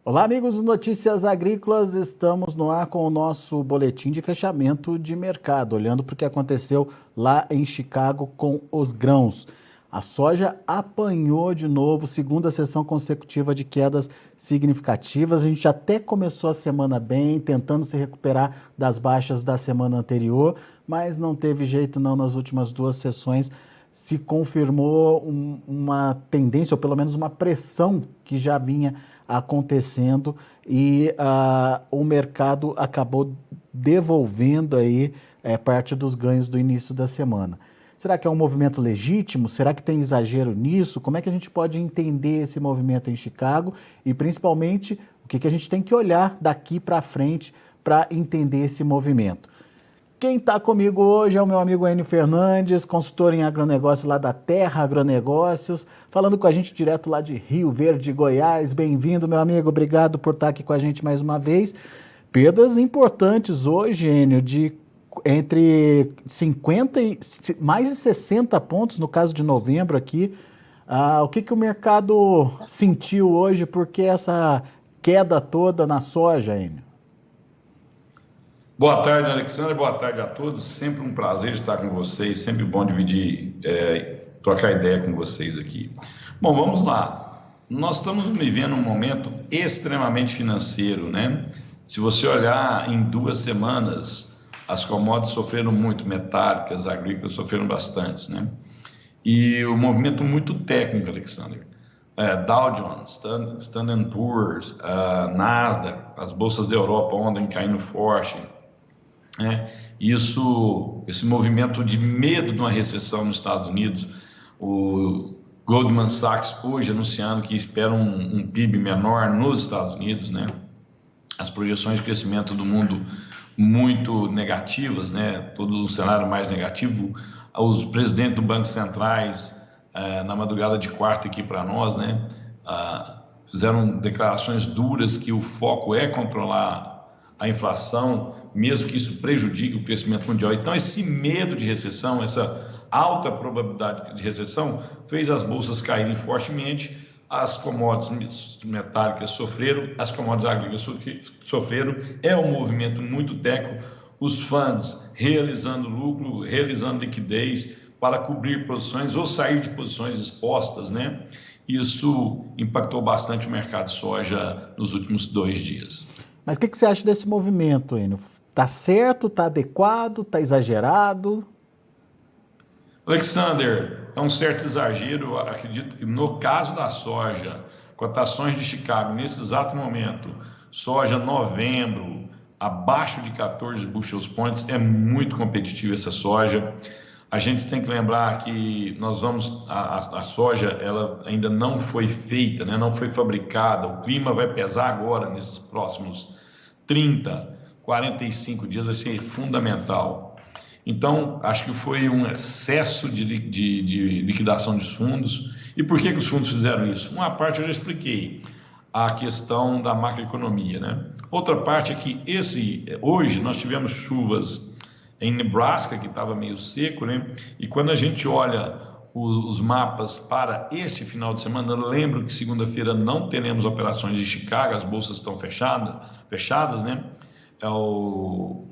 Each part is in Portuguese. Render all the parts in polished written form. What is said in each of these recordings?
Olá, amigos do Notícias Agrícolas. Estamos no ar com o nosso boletim de fechamento de mercado, olhando para o que aconteceu lá em Chicago com os grãos. A soja apanhou de novo, segunda sessão consecutiva de quedas significativas. A gente até começou a semana bem, tentando se recuperar das baixas da semana anterior, mas não teve jeito não nas últimas duas sessões. Se confirmou uma tendência, ou pelo menos uma pressão que já vinha acontecendo e o mercado acabou devolvendo aí parte dos ganhos do início da semana. Será que é um movimento legítimo? Será que tem exagero nisso? Como é que a gente pode entender esse movimento em Chicago e, principalmente, o que a gente tem que olhar daqui para frente para entender esse movimento? Quem está comigo hoje é o meu amigo Enio Fernandes, consultor em agronegócio lá da Terra Agronegócios, falando com a gente direto lá de Rio Verde, Goiás. Bem-vindo, meu amigo, obrigado por estar aqui com a gente mais uma vez. Perdas importantes hoje, Enio, de entre 50 e mais de 60 pontos no caso de novembro aqui. O que o mercado sentiu hoje, por que essa queda toda na soja, Enio? Boa tarde, Alexandre. Boa tarde a todos. Sempre um prazer estar com vocês. Sempre bom dividir, trocar ideia com vocês aqui. Bom, vamos lá. Nós estamos vivendo um momento extremamente financeiro, né? Se você olhar em 2 semanas, as commodities sofreram muito, metálicas, agrícolas sofreram bastante, né? E o movimento muito técnico, Alexandre. Dow Jones, Standard & Poor's, Nasdaq, as bolsas da Europa ontem caindo forte. Esse movimento de medo de uma recessão nos Estados Unidos, o Goldman Sachs hoje anunciando que espera um PIB menor nos Estados Unidos, né? As projeções de crescimento do mundo muito negativas, né? Todo um cenário mais negativo. Os presidentes do Banco Centrais, na madrugada de quarta aqui para nós, né? Fizeram declarações duras que o foco é controlar a inflação, mesmo que isso prejudique o crescimento mundial. Então, esse medo de recessão, essa alta probabilidade de recessão, fez as bolsas caírem fortemente, as commodities metálicas sofreram, as commodities agrícolas sofreram. É um movimento muito técnico, os fundos realizando lucro, realizando liquidez para cobrir posições ou sair de posições expostas, né? Isso impactou bastante o mercado de soja nos últimos 2 dias. Mas o que você acha desse movimento, Enio? Está certo, está adequado, está exagerado? Alexander, é um certo exagero. Eu acredito que no caso da soja, cotações de Chicago, nesse exato momento, soja novembro, abaixo de 14 bushel points, é muito competitiva essa soja. A gente tem que lembrar que a soja ela ainda não foi feita, né? Não foi fabricada, o clima vai pesar agora, nesses próximos 30, 45 dias, vai ser fundamental. Então, acho que foi um excesso de liquidação de fundos. E por que os fundos fizeram isso? Uma parte eu já expliquei, a questão da macroeconomia, né? Outra parte é que hoje nós tivemos chuvas em Nebraska, que estava meio seco, né? E quando a gente olha os mapas para este final de semana, lembro que segunda-feira não teremos operações de Chicago, as bolsas estão fechadas, né? É o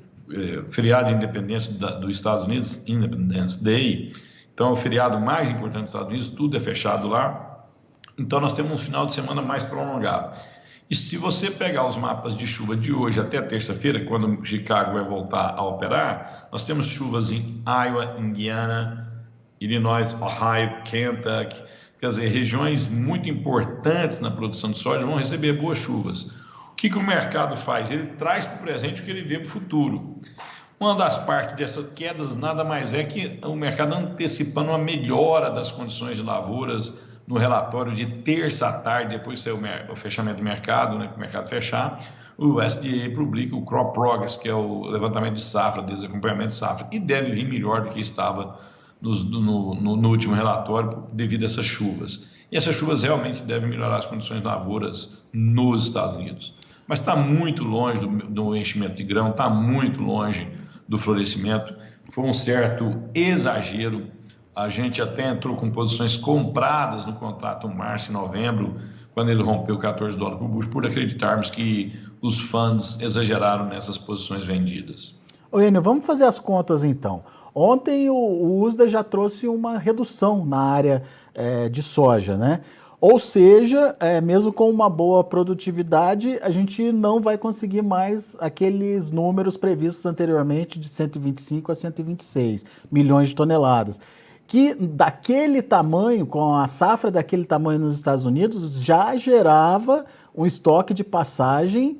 feriado de independência dos Estados Unidos, Independence Day. Então é o feriado mais importante dos Estados Unidos, tudo é fechado lá. Então nós temos um final de semana mais prolongado. E se você pegar os mapas de chuva de hoje até terça-feira, quando Chicago vai voltar a operar, nós temos chuvas em Iowa, Indiana, Illinois, Ohio, Kentucky. Quer dizer, regiões muito importantes na produção de soja vão receber boas chuvas. O que o mercado faz? Ele traz para o presente o que ele vê para o futuro. Uma das partes dessas quedas nada mais é que o mercado antecipando uma melhora das condições de lavouras. No relatório de terça à tarde, depois saiu o fechamento do mercado, né, para o mercado fechar, o USDA publica o Crop Progress, que é o levantamento de safra, desacompanhamento de safra, e deve vir melhor do que estava no último relatório devido a essas chuvas. E essas chuvas realmente devem melhorar as condições de lavouras nos Estados Unidos. Mas está muito longe do enchimento de grão, está muito longe do florescimento. Foi um certo exagero. A gente até entrou com posições compradas no contrato março e novembro, quando ele rompeu $14 por bushel, por acreditarmos que os fundos exageraram nessas posições vendidas. Ô, Enio, vamos fazer as contas então. Ontem o USDA já trouxe uma redução na área de soja, né? Ou seja, mesmo com uma boa produtividade, a gente não vai conseguir mais aqueles números previstos anteriormente de 125 a 126 milhões de toneladas. Que daquele tamanho, com a safra daquele tamanho nos Estados Unidos, já gerava um estoque de passagem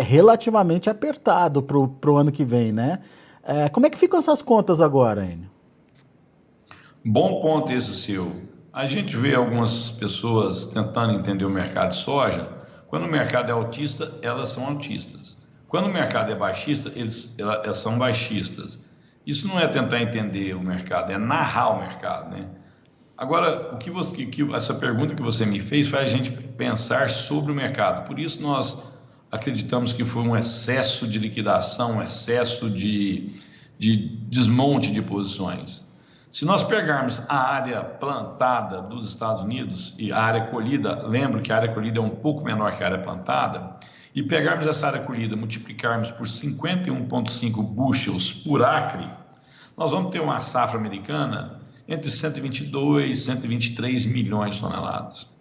relativamente apertado para o ano que vem, né? Como é que ficam essas contas agora, Enio? Bom ponto esse seu. A gente vê algumas pessoas tentando entender o mercado de soja. Quando o mercado é altista, elas são altistas. Quando o mercado é baixista, elas são baixistas. Isso não é tentar entender o mercado, é narrar o mercado, né? Agora, essa pergunta que você me fez faz a gente pensar sobre o mercado. Por isso nós acreditamos que foi um excesso de liquidação, um excesso de desmonte de posições. Se nós pegarmos a área plantada dos Estados Unidos e a área colhida, lembro que a área colhida é um pouco menor que a área plantada, e pegarmos essa área colhida, multiplicarmos por 51,5 bushels por acre, nós vamos ter uma safra americana entre 122 e 123 milhões de toneladas.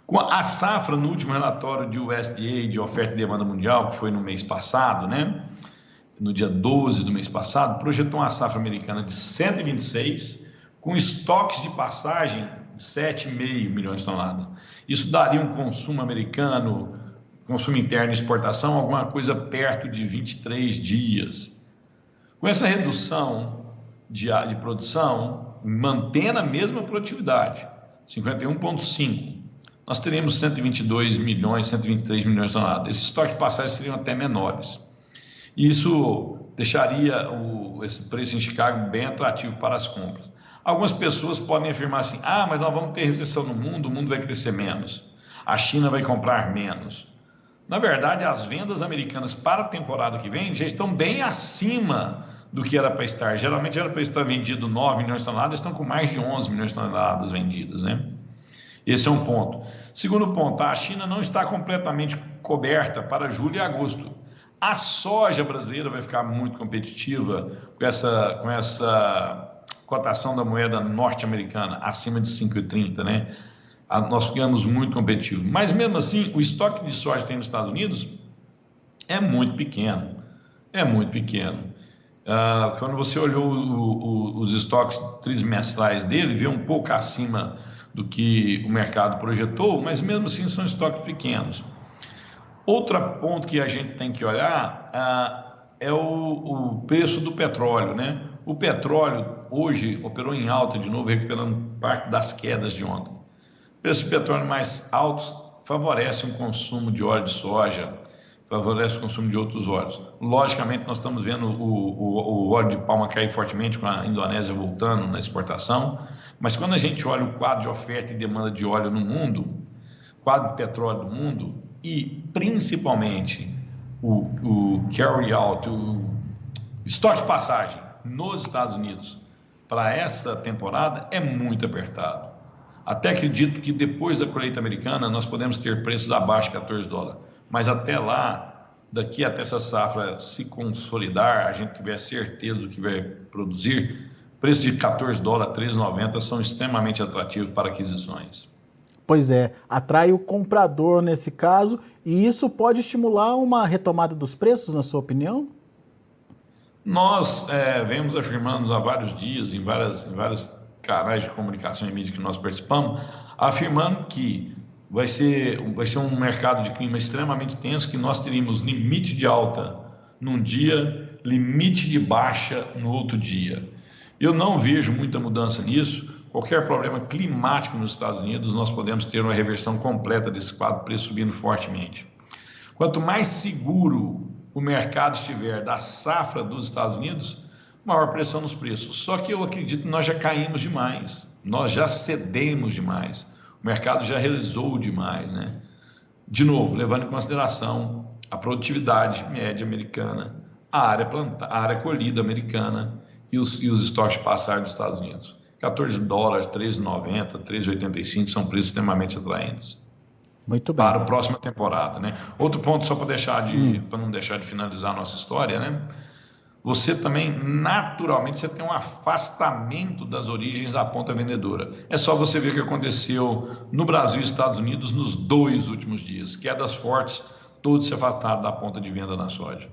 Com a safra no último relatório de USDA, de oferta e demanda mundial, que foi no mês passado, né? No dia 12 do mês passado, projetou uma safra americana de 126, com estoques de passagem de 7,5 milhões de toneladas. Isso daria um consumo americano, consumo interno e exportação, alguma coisa perto de 23 dias. Com essa redução de produção, mantendo a mesma produtividade, 51,5, nós teríamos 122 milhões, 123 milhões de toneladas. Esses estoques de passagem seriam até menores. Isso deixaria esse preço em Chicago bem atrativo para as compras. Algumas pessoas podem afirmar assim, mas nós vamos ter recessão no mundo, o mundo vai crescer menos, a China vai comprar menos. Na verdade, as vendas americanas para a temporada que vem já estão bem acima do que era para estar. Geralmente era para estar vendido 9 milhões de toneladas, estão com mais de 11 milhões de toneladas vendidas, né? Esse é um ponto. Segundo ponto, a China não está completamente coberta para julho e agosto. A soja brasileira vai ficar muito competitiva com essa cotação da moeda norte-americana acima de 5,30, né? Nós ficamos muito competitivos. Mas mesmo assim, o estoque de soja que tem nos Estados Unidos é muito pequeno. É muito pequeno. Quando você olhou os estoques trimestrais dele, vê um pouco acima do que o mercado projetou, mas mesmo assim são estoques pequenos. Outro ponto que a gente tem que olhar é o preço do petróleo, né? O petróleo hoje operou em alta de novo, recuperando parte das quedas de ontem. O preço do petróleo mais altos favorece um consumo de óleo de soja, favorece o consumo de outros óleos. Logicamente, nós estamos vendo o óleo de palma cair fortemente com a Indonésia voltando na exportação, mas quando a gente olha o quadro de oferta e demanda de óleo no mundo, quadro de petróleo do mundo, e principalmente o carry-out, o estoque de passagem nos Estados Unidos para essa temporada é muito apertado. Até acredito que depois da colheita americana nós podemos ter preços abaixo de $14. Mas até lá, daqui até essa safra se consolidar, a gente tiver certeza do que vai produzir, preços de $14, $13,90 são extremamente atrativos para aquisições. Pois é, atrai o comprador nesse caso, e isso pode estimular uma retomada dos preços, na sua opinião? Nós vemos afirmando há vários dias, em vários canais de comunicação e mídia que nós participamos, afirmando que vai ser um mercado de clima extremamente tenso, que nós teríamos limite de alta num dia, limite de baixa no outro dia. Eu não vejo muita mudança nisso. Qualquer problema climático nos Estados Unidos, nós podemos ter uma reversão completa desse quadro, preço subindo fortemente. Quanto mais seguro o mercado estiver da safra dos Estados Unidos, maior pressão nos preços. Só que eu acredito que nós já caímos demais, nós já cedemos demais, o mercado já realizou demais, né? De novo, levando em consideração a produtividade média americana, a área colhida americana e os estoques de passagem dos Estados Unidos. $14, $13,90, $13,85 são preços extremamente atraentes. Muito bem. para a próxima temporada, né? Outro ponto, só para não deixar de finalizar a nossa história, né? Você também, naturalmente, você tem um afastamento das origens da ponta vendedora. É só você ver o que aconteceu no Brasil e Estados Unidos nos 2 últimos dias. Quedas fortes, todos se afastaram da ponta de venda na soja.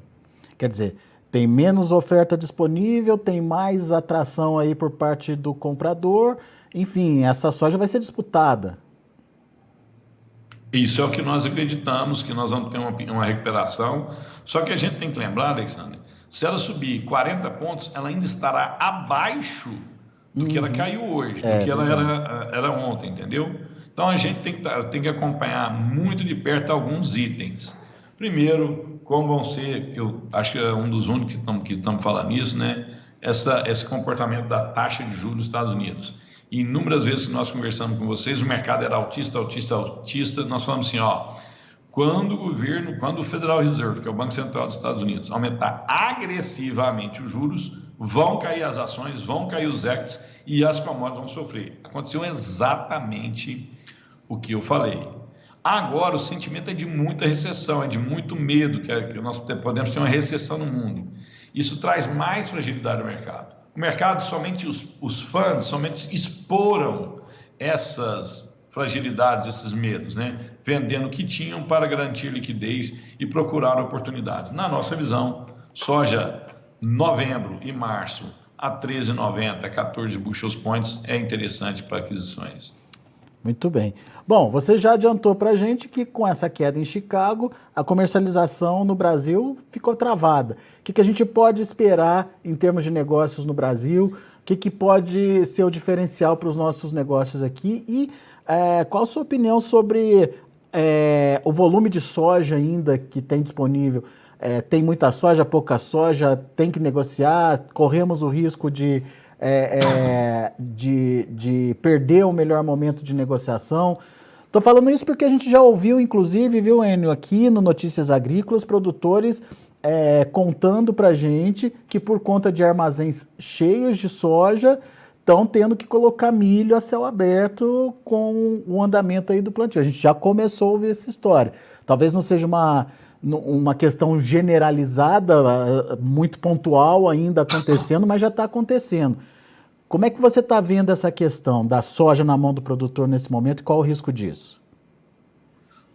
Quer dizer, tem menos oferta disponível, tem mais atração aí por parte do comprador. Enfim, essa soja vai ser disputada. Isso é o que nós acreditamos, que nós vamos ter uma recuperação. Só que a gente tem que lembrar, Alexandre, se ela subir 40 pontos, ela ainda estará abaixo do que ela caiu hoje, do que ela era ontem, entendeu? Então a gente tem que acompanhar muito de perto alguns itens. Primeiro, como vão ser, eu acho que é um dos únicos que estamos falando nisso, né? Esse comportamento da taxa de juros nos Estados Unidos. E inúmeras vezes que nós conversamos com vocês, o mercado era altista, nós falamos assim, ó, quando o Federal Reserve, que é o Banco Central dos Estados Unidos, aumentar agressivamente os juros, vão cair as ações, vão cair os equities e as commodities vão sofrer. Aconteceu exatamente o que eu falei. Agora, o sentimento é de muita recessão, é de muito medo, que nós podemos ter uma recessão no mundo. Isso traz mais fragilidade ao mercado. O mercado, somente os fundos, somente exporam essas fragilidades, esses medos, né? Vendendo o que tinham para garantir liquidez e procurar oportunidades. Na nossa visão, soja novembro e março a 13,90, 14 bushel points é interessante para aquisições. Muito bem. Bom, você já adiantou para a gente que com essa queda em Chicago, a comercialização no Brasil ficou travada. O que a gente pode esperar em termos de negócios no Brasil? O que pode ser o diferencial para os nossos negócios aqui? E qual a sua opinião sobre o volume de soja ainda que tem disponível? Tem muita soja, pouca soja? Tem que negociar? Corremos o risco de perder o melhor momento de negociação. Estou falando isso porque a gente já ouviu, inclusive, viu, Enio, aqui no Notícias Agrícolas, produtores contando para a gente que por conta de armazéns cheios de soja, estão tendo que colocar milho a céu aberto com o andamento aí do plantio. A gente já começou a ouvir essa história. Talvez não seja uma questão generalizada, muito pontual ainda acontecendo, mas já está acontecendo. Como é que você está vendo essa questão da soja na mão do produtor nesse momento e qual o risco disso?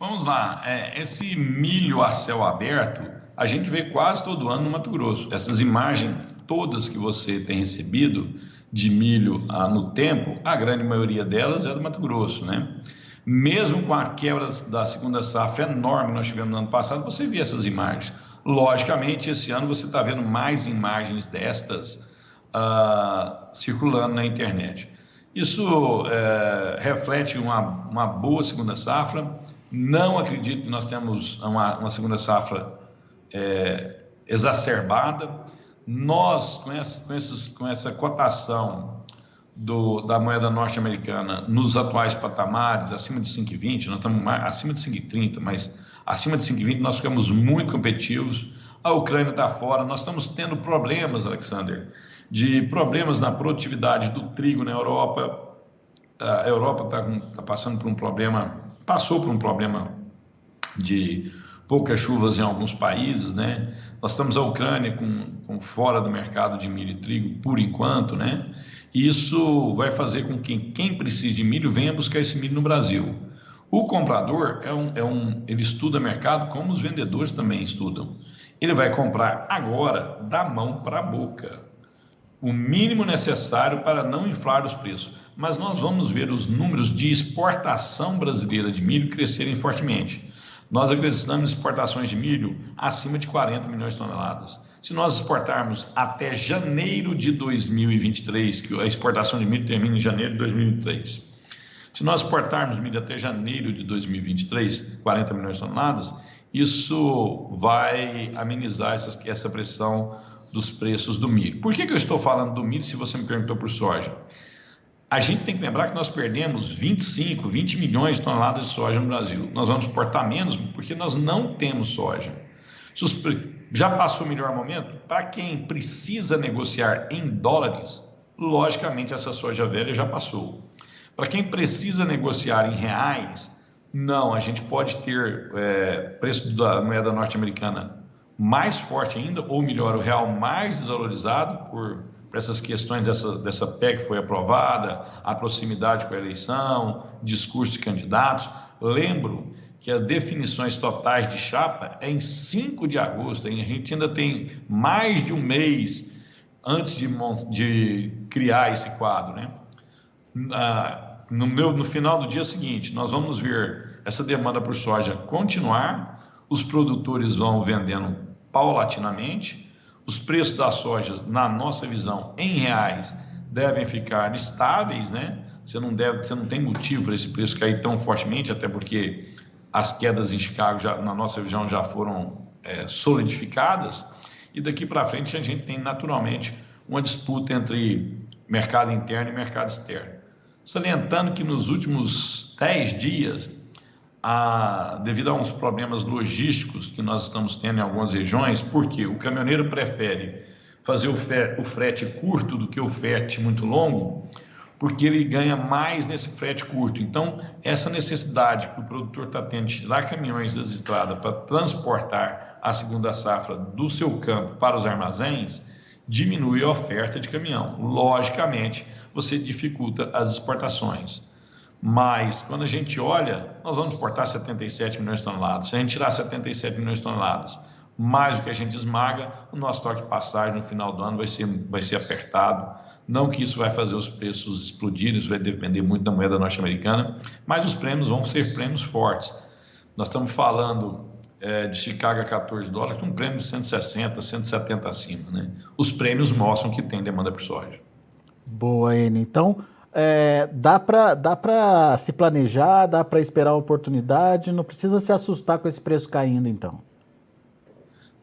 Vamos lá, esse milho a céu aberto, a gente vê quase todo ano no Mato Grosso. Essas imagens todas que você tem recebido de milho no tempo, a grande maioria delas é do Mato Grosso, né? Mesmo com a quebra da segunda safra enorme que nós tivemos no ano passado, você vê essas imagens. Logicamente, esse ano você está vendo mais imagens destas circulando na internet. Isso reflete uma boa segunda safra. Não acredito que nós temos uma segunda safra exacerbada. Nós, com essa cotação da moeda norte-americana nos atuais patamares, acima de 5,20, nós estamos acima de 5,30, mas acima de 5,20 nós ficamos muito competitivos. A Ucrânia está fora, nós estamos tendo problemas, Alexander, de problemas na produtividade do trigo na Europa. A Europa passou por um problema de poucas chuvas em alguns países, né? Nós estamos a Ucrânia com fora do mercado de milho e trigo por enquanto, né? Isso vai fazer com que quem precisa de milho venha buscar esse milho no Brasil. O comprador ele estuda mercado como os vendedores também estudam. Ele vai comprar agora da mão para a boca, o mínimo necessário para não inflar os preços. Mas nós vamos ver os números de exportação brasileira de milho crescerem fortemente. Nós acreditamos em exportações de milho acima de 40 milhões de toneladas. Se nós exportarmos até janeiro de 2023, que a exportação de milho termina em janeiro de 2023, se nós exportarmos milho até janeiro de 2023, 40 milhões de toneladas, isso vai amenizar essa pressão dos preços do milho. Por que eu estou falando do milho se você me perguntou por soja? A gente tem que lembrar que nós perdemos 20 milhões de toneladas de soja no Brasil. Nós vamos exportar menos porque nós não temos soja. Já passou o melhor momento? Para quem precisa negociar em dólares, logicamente essa soja velha já passou. Para quem precisa negociar em reais, Não, a gente pode ter preço da moeda norte-americana mais forte ainda, ou melhor, o real mais desvalorizado por essas questões dessa PEC que foi aprovada, a proximidade com a eleição, discurso de candidatos. Lembro que as definições totais de chapa é em 5 de agosto, hein? A gente ainda tem mais de um mês antes de criar esse quadro, né? No final do dia seguinte, nós vamos ver essa demanda por soja continuar, os produtores vão vendendo paulatinamente, os preços da soja, na nossa visão, em reais, devem ficar estáveis, né? Você não tem motivo para esse preço cair tão fortemente, até porque as quedas em Chicago, na nossa visão, já foram solidificadas, e daqui para frente a gente tem naturalmente uma disputa entre mercado interno e mercado externo. Salientando que nos últimos 10 dias, devido a uns problemas logísticos que nós estamos tendo em algumas regiões, porque o caminhoneiro prefere fazer o frete curto do que o frete muito longo, porque ele ganha mais nesse frete curto. Então, essa necessidade que o produtor está tendo de tirar caminhões das estradas para transportar a segunda safra do seu campo para os armazéns, diminui a oferta de caminhão. Logicamente, você dificulta as exportações. Mas, quando a gente olha, nós vamos exportar 77 milhões de toneladas. Se a gente tirar 77 milhões de toneladas, mais do que a gente esmaga, o nosso toque de passagem no final do ano vai ser apertado. Não que isso vai fazer os preços explodirem, isso vai depender muito da moeda norte-americana, mas os prêmios vão ser prêmios fortes. Nós estamos falando de Chicago a $14, com um prêmio de 160, 170 acima, né? Os prêmios mostram que tem demanda por soja. Boa, Enio. Então, dá para se planejar, dá para esperar a oportunidade, não precisa se assustar com esse preço caindo, então.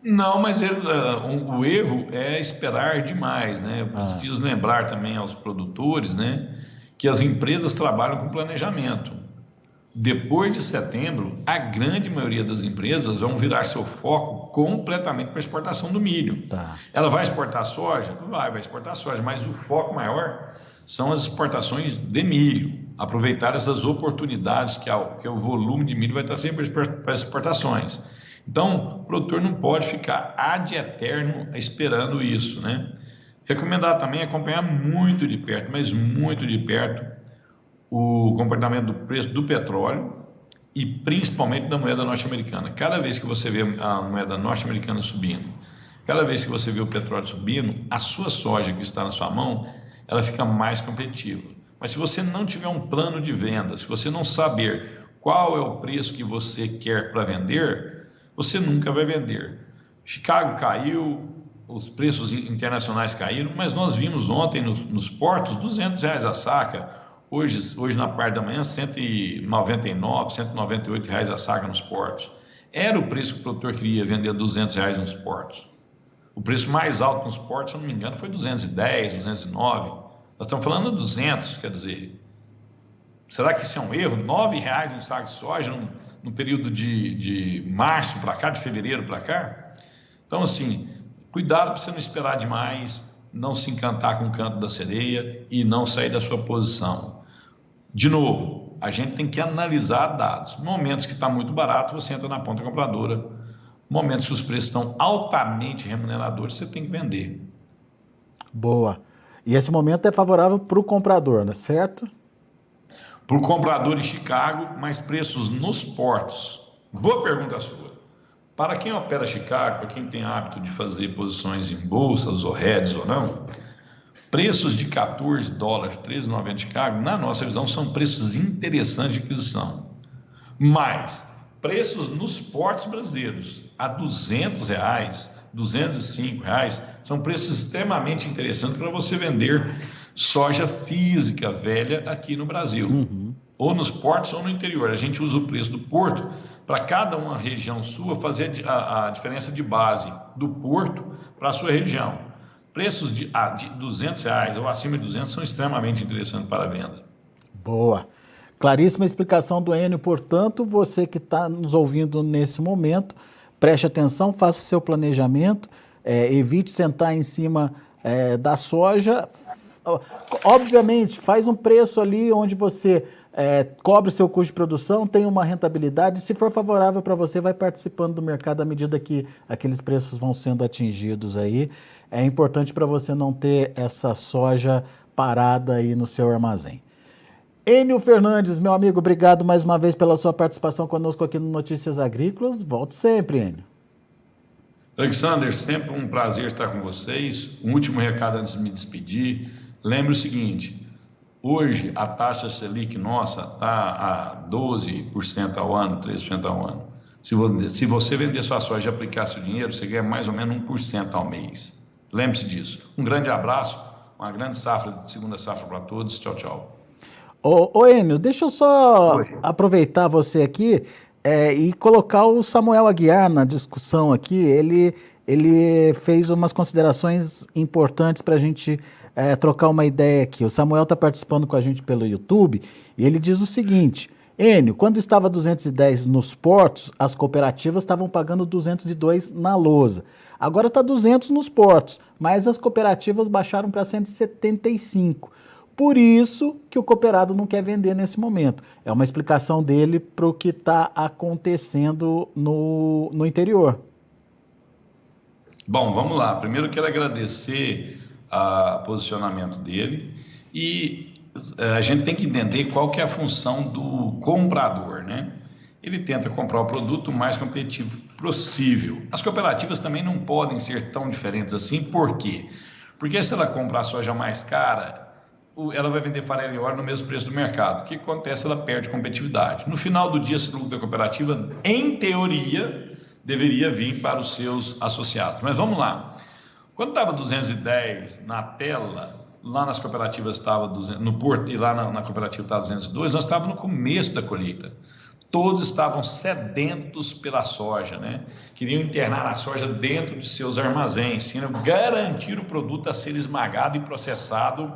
Não, mas o erro é esperar demais, né? Eu preciso lembrar também aos produtores, né, que as empresas trabalham com planejamento. Depois de setembro, a grande maioria das empresas vão virar seu foco completamente para a exportação do milho. Tá. Ela vai exportar soja? Vai exportar soja, mas o foco maior são as exportações de milho. Aproveitar essas oportunidades que o volume de milho vai estar sempre para as exportações. Então, o produtor não pode ficar ad eterno esperando isso, né? Recomendar também acompanhar muito de perto, mas muito de perto, o comportamento do preço do petróleo e principalmente da moeda norte-americana. Cada vez que você vê a moeda norte-americana subindo, cada vez que você vê o petróleo subindo, a sua soja que está na sua mão, ela fica mais competitiva. Mas se você não tiver um plano de venda, se você não saber qual é o preço que você quer para vender, você nunca vai vender. Chicago caiu, os preços internacionais caíram, mas nós vimos ontem nos portos R$200 a saca. Hoje na parte da manhã, R$199, R$198 a saca nos portos. Era o preço que o produtor queria vender R$200 nos portos. O preço mais alto nos portos, se eu não me engano, foi 210, 209. Nós estamos falando de 200, quer dizer, será que isso é um erro? R$9 um saco de soja no período de março para cá, de fevereiro para cá? Então, assim, cuidado para você não esperar demais, não se encantar com o canto da sereia e não sair da sua posição. De novo, a gente tem que analisar dados. Momentos que está muito barato, você entra na ponta compradora. Momentos que os preços estão altamente remuneradores, você tem que vender. Boa. E esse momento é favorável para o comprador, não é certo? Para o comprador em Chicago, mas preços nos portos. Boa pergunta sua. Para quem opera Chicago, para quem tem hábito de fazer posições em bolsas ou hedges ou não, preços de $14, R$13,90 Chicago, na nossa visão, são preços interessantes de aquisição. Mas preços nos portos brasileiros a R$200, R$205, são preços extremamente interessantes para você vender soja física velha aqui no Brasil, ou nos portos ou no interior. A gente usa o preço do porto para cada uma região sua fazer a diferença de base do porto para a sua região. Preços de R$200 ou acima de 200 são extremamente interessantes para a venda. Boa. Claríssima explicação do Enio. Portanto, você que está nos ouvindo nesse momento, preste atenção, faça seu planejamento, evite sentar em cima da soja. Obviamente, faz um preço ali onde você cobre seu custo de produção, tem uma rentabilidade, se for favorável para você, vai participando do mercado à medida que aqueles preços vão sendo atingidos aí. É importante para você não ter essa soja parada aí no seu armazém. Enio Fernandes, meu amigo, obrigado mais uma vez pela sua participação conosco aqui no Notícias Agrícolas. Volte sempre, Enio. Alexander, sempre um prazer estar com vocês. Um último recado antes de me despedir. Lembre o seguinte, hoje a taxa Selic nossa está a 12% ao ano, 13% ao ano. Se você vender sua soja e aplicar seu dinheiro, você ganha mais ou menos 1% ao mês. Lembre-se disso. Um grande abraço, uma grande segunda safra para todos. Tchau, tchau. Ô Enio, deixa eu só aproveitar você aqui e colocar o Samuel Aguiar na discussão aqui. Ele fez umas considerações importantes para a gente trocar uma ideia aqui. O Samuel está participando com a gente pelo YouTube e ele diz o seguinte: Enio, quando estava 210 nos portos, as cooperativas estavam pagando 202 na lousa. Agora está 200 nos portos, mas as cooperativas baixaram para 175. Por isso que o cooperado não quer vender nesse momento. É uma explicação dele para o que está acontecendo no interior. Bom, vamos lá. Primeiro quero agradecer o posicionamento dele e a gente tem que entender qual que é a função do comprador, né? Ele tenta comprar o produto o mais competitivo possível. As cooperativas também não podem ser tão diferentes assim. Por quê? Porque se ela comprar a soja mais cara, ela vai vender farelo e óleo no mesmo preço do mercado. O que acontece? Ela perde competitividade. No final do dia, esse lucro da cooperativa, em teoria, deveria vir para os seus associados. Mas vamos lá. Quando estava 210 na tela, lá nas cooperativas estava no Porto e lá na cooperativa estava 202, nós estávamos no começo da colheita. Todos estavam sedentos pela soja, né? Queriam internar a soja dentro de seus armazéns, queriam garantir o produto a ser esmagado e processado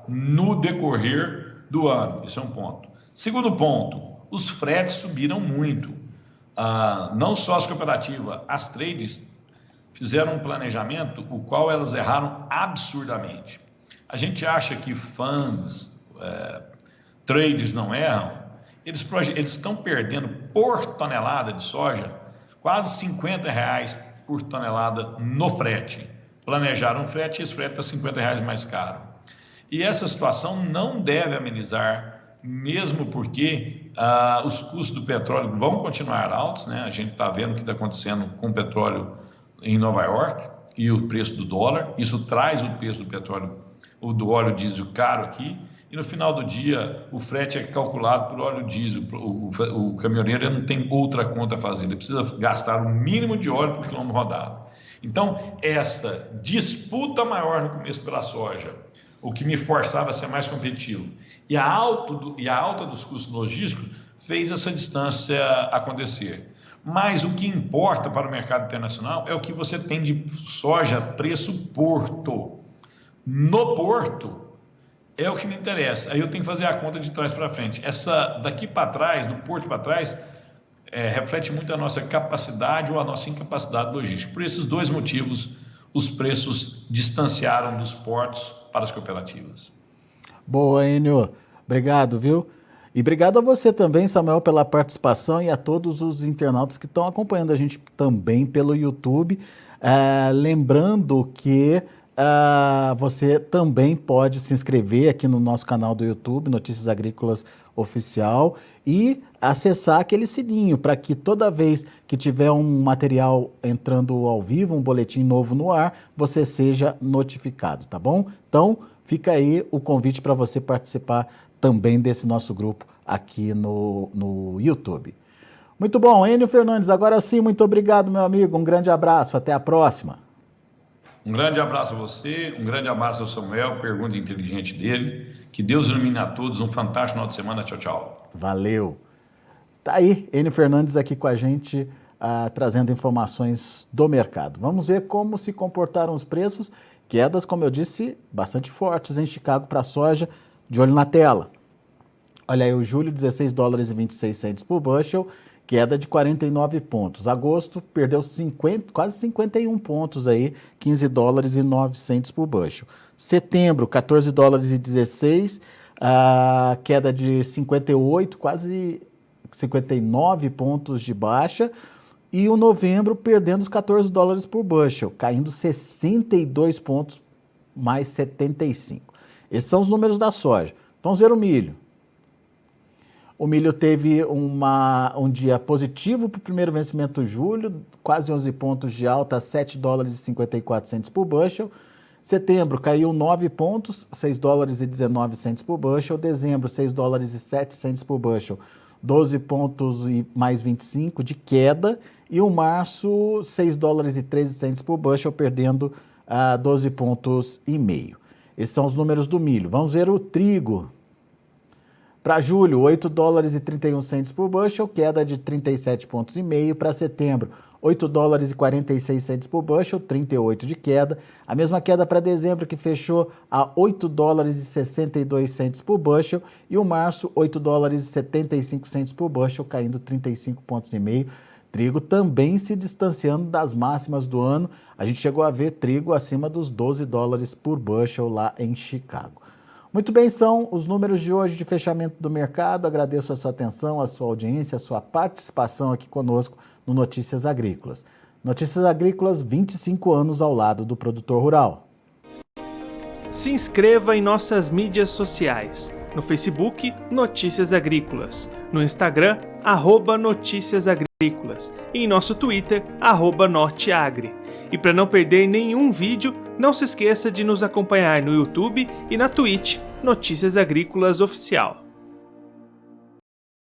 no decorrer do ano. Esse é um ponto. Segundo ponto, os fretes subiram muito. Não só as cooperativas, as trades fizeram um planejamento o qual elas erraram absurdamente. A gente acha que funds, trades não erram. Eles estão perdendo por tonelada de soja quase R$50 por tonelada no frete. Planejaram um frete e esse frete está R$50 mais caro. E essa situação não deve amenizar, mesmo porque os custos do petróleo vão continuar altos, né? A gente está vendo o que está acontecendo com o petróleo em Nova York e o preço do dólar. Isso traz o preço do petróleo, do óleo diesel caro aqui. E no final do dia, o frete é calculado por óleo diesel. O caminhoneiro não tem outra conta a fazer. Ele precisa gastar o mínimo de óleo por quilômetro rodado. Então, essa disputa maior no começo pela soja, o que me forçava a ser mais competitivo, e a alta dos custos logísticos fez essa distância acontecer. Mas o que importa para o mercado internacional é o que você tem de soja preço porto. No porto é o que me interessa. Aí eu tenho que fazer a conta de trás para frente. Essa daqui para trás, do porto para trás, reflete muito a nossa capacidade ou a nossa incapacidade logística. Por esses dois motivos, os preços distanciaram dos portos para as cooperativas. Boa, Enio. Obrigado, viu? E obrigado a você também, Samuel, pela participação e a todos os internautas que estão acompanhando a gente também pelo YouTube. Lembrando que você também pode se inscrever aqui no nosso canal do YouTube, Notícias Agrícolas Oficial, e acessar aquele sininho para que toda vez que tiver um material entrando ao vivo, um boletim novo no ar, você seja notificado, tá bom? Então, fica aí o convite para você participar também desse nosso grupo aqui no YouTube. Muito bom, Enio Fernandes, agora sim, muito obrigado, meu amigo, um grande abraço, até a próxima. Um grande abraço a você, um grande abraço ao Samuel, pergunta inteligente dele. Que Deus ilumine a todos, um fantástico final de semana. Tchau, tchau. Valeu. Tá aí, Enio Fernandes aqui com a gente, trazendo informações do mercado. Vamos ver como se comportaram os preços. Quedas, como eu disse, bastante fortes em Chicago para a soja, de olho na tela. Olha aí, o julho, 16 dólares e 26 centes por bushel, queda de 49 pontos. Agosto perdeu quase 51 pontos aí, 15 dólares e 9 centes por bushel. Setembro, 14 dólares e 16. a queda de 58, quase 59 pontos de baixa, e o novembro perdendo os 14 dólares por bushel, caindo 62 pontos, mais 75. Esses são os números da soja. Vamos ver o milho. O milho teve um dia positivo para o primeiro vencimento de julho, quase 11 pontos de alta, 7 dólares e 54 centos por bushel. Setembro caiu 9 pontos, 6 dólares e 19 centos por bushel. Dezembro, 6 dólares e 7 centos por bushel, 12 pontos e mais 25 de queda. E o março, 6 dólares e 13 centos por bushel, perdendo 12 pontos e meio. Esses são os números do milho. Vamos ver o trigo. Para julho, 8 dólares e 31 centos por bushel, queda de 37 pontos e meio. Para setembro, 8 dólares e 46 centos por bushel, 38 de queda. A mesma queda para dezembro, que fechou a 8 dólares e 62 centos por bushel. E o março, 8 dólares e 75 centos por bushel, caindo 35 pontos e meio. Trigo também se distanciando das máximas do ano. A gente chegou a ver trigo acima dos 12 dólares por bushel lá em Chicago. Muito bem, são os números de hoje de fechamento do mercado. Agradeço a sua atenção, a sua audiência, a sua participação aqui conosco no Notícias Agrícolas. Notícias Agrícolas, 25 anos ao lado do produtor rural. Se inscreva em nossas mídias sociais. No Facebook, Notícias Agrícolas. No Instagram, @Notícias Agrícolas. E em nosso Twitter, @Norteagri. E para não perder nenhum vídeo, não se esqueça de nos acompanhar no YouTube e na Twitch, Notícias Agrícolas Oficial.